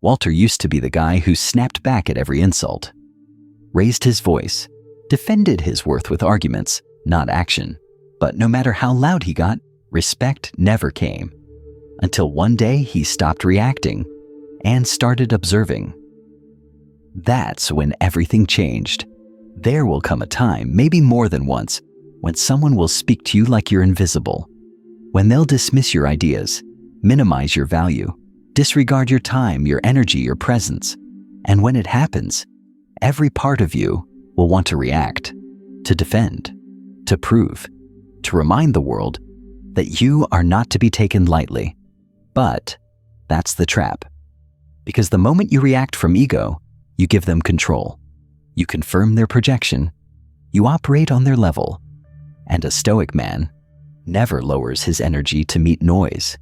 Walter used to be the guy who snapped back at every insult, raised his voice, defended his worth with arguments, not action. But no matter how loud he got, respect never came. Until one day he stopped reacting and started observing. That's when everything changed. There will come a time, maybe more than once, when someone will speak to you like you're invisible, when they'll dismiss your ideas, minimize your value, disregard your time, your energy, your presence. And when it happens, every part of you will want to react, to defend, to prove, to remind the world that you are not to be taken lightly. But that's the trap. Because the moment you react from ego, you give them control. You confirm their projection. You operate on their level. And a Stoic man never lowers his energy to meet noise.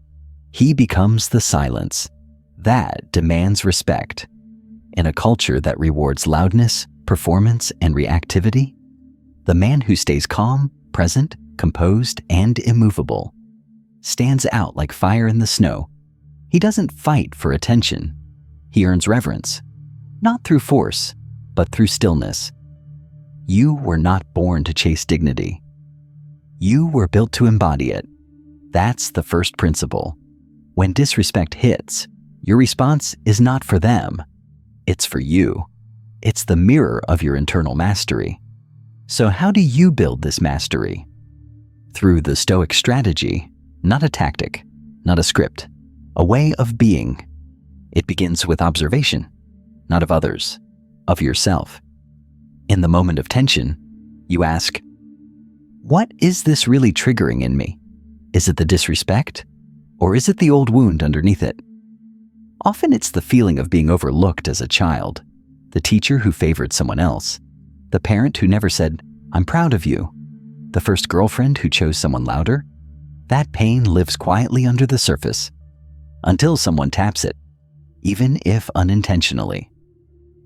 He becomes the silence. That demands respect. In a culture that rewards loudness, performance, and reactivity, the man who stays calm, present, composed, and immovable stands out like fire in the snow. He doesn't fight for attention. He earns reverence, not through force, but through stillness. You were not born to chase dignity. You were built to embody it. That's the first principle. When disrespect hits, your response is not for them. It's for you. It's the mirror of your internal mastery. So how do you build this mastery? Through the Stoic strategy, not a tactic, not a script, a way of being. It begins with observation, not of others, of yourself. In the moment of tension, you ask, what is this really triggering in me? Is it the disrespect? Or is it the old wound underneath it? Often it's the feeling of being overlooked as a child, the teacher who favored someone else, the parent who never said, I'm proud of you, the first girlfriend who chose someone louder. That pain lives quietly under the surface until someone taps it, even if unintentionally.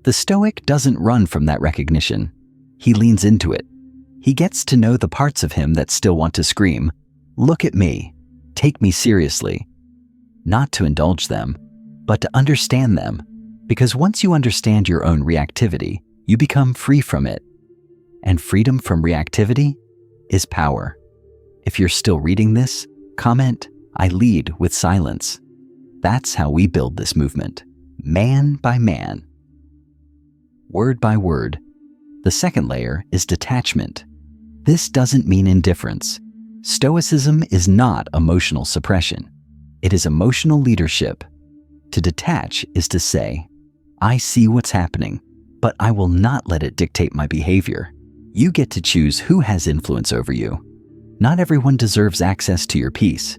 The Stoic doesn't run from that recognition. He leans into it. He gets to know the parts of him that still want to scream, look at me, take me seriously. Not to indulge them, but to understand them. Because once you understand your own reactivity, you become free from it. And freedom from reactivity is power. If you're still reading this, comment, I lead with silence. That's how we build this movement, man by man, word by word. The second layer is detachment. This doesn't mean indifference. Stoicism is not emotional suppression. It is emotional leadership. To detach is to say, I see what's happening, but I will not let it dictate my behavior. You get to choose who has influence over you. Not everyone deserves access to your peace.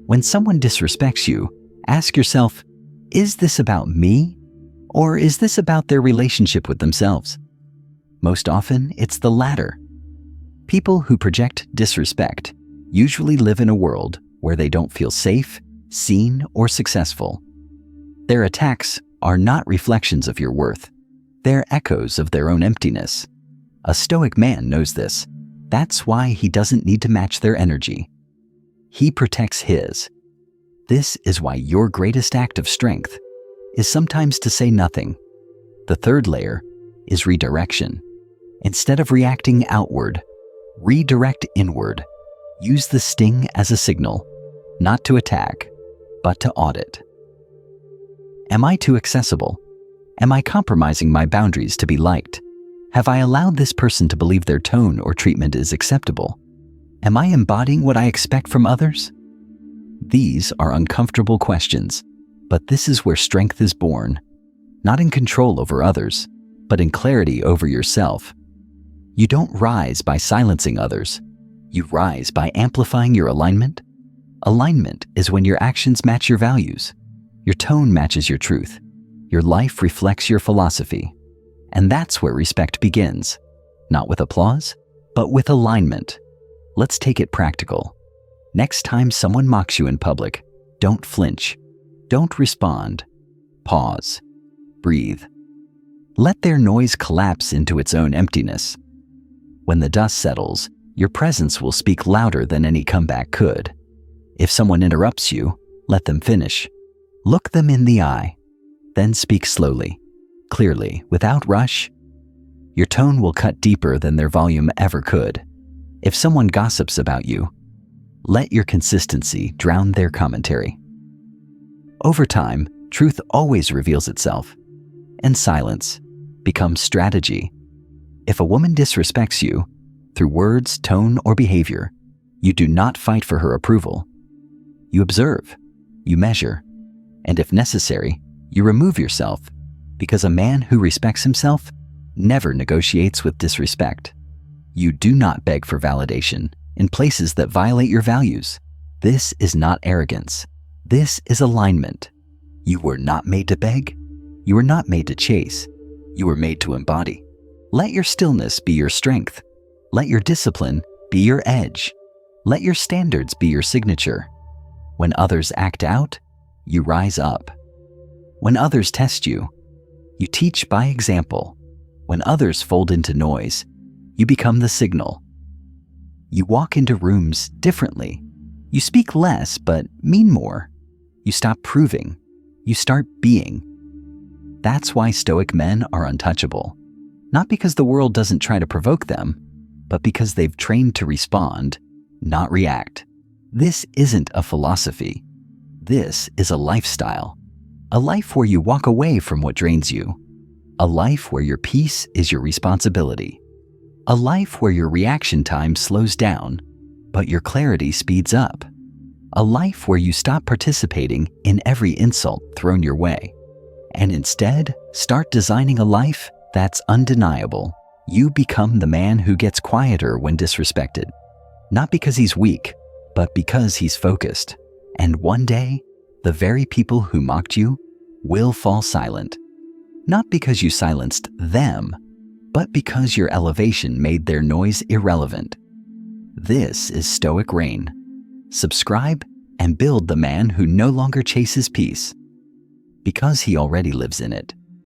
When someone disrespects you, ask yourself, is this about me? Or is this about their relationship with themselves? Most often, it's the latter. People who project disrespect usually live in a world where they don't feel safe, seen, or successful. Their attacks are not reflections of your worth. They're echoes of their own emptiness. A Stoic man knows this. That's why he doesn't need to match their energy. He protects his. This is why your greatest act of strength is sometimes to say nothing. The third layer is redirection. Instead of reacting outward, redirect inward. Use the sting as a signal, not to attack, but to audit. Am I too accessible? Am I compromising my boundaries to be liked? Have I allowed this person to believe their tone or treatment is acceptable? Am I embodying what I expect from others? These are uncomfortable questions, but this is where strength is born, not in control over others, but in clarity over yourself. You don't rise by silencing others. You rise by amplifying your alignment. Alignment is when your actions match your values. Your tone matches your truth. Your life reflects your philosophy. And that's where respect begins. Not with applause, but with alignment. Let's take it practical. Next time someone mocks you in public, don't flinch. Don't respond. Pause. Breathe. Let their noise collapse into its own emptiness. When the dust settles, your presence will speak louder than any comeback could. If someone interrupts you, let them finish. Look them in the eye. Then speak slowly, clearly, without rush. Your tone will cut deeper than their volume ever could. If someone gossips about you, let your consistency drown their commentary. Over time, truth always reveals itself, and silence becomes strategy. If a woman disrespects you, through words, tone, or behavior, you do not fight for her approval. You observe, you measure, and if necessary, you remove yourself, because a man who respects himself never negotiates with disrespect. You do not beg for validation in places that violate your values. This is not arrogance. This is alignment. You were not made to beg. You were not made to chase. You were made to embody. Let your stillness be your strength. Let your discipline be your edge. Let your standards be your signature. When others act out, you rise up. When others test you, you teach by example. When others fold into noise, you become the signal. You walk into rooms differently. You speak less but mean more. You stop proving. You start being. That's why Stoic men are untouchable. Not because the world doesn't try to provoke them, but because they've trained to respond, not react. This isn't a philosophy. This is a lifestyle. A life where you walk away from what drains you. A life where your peace is your responsibility. A life where your reaction time slows down, but your clarity speeds up. A life where you stop participating in every insult thrown your way, and instead start designing a life that's undeniable. You become the man who gets quieter when disrespected, not because he's weak, but because he's focused. And one day, the very people who mocked you will fall silent, not because you silenced them, but because your elevation made their noise irrelevant. This is Stoic Reign. Subscribe and build the man who no longer chases peace, because he already lives in it.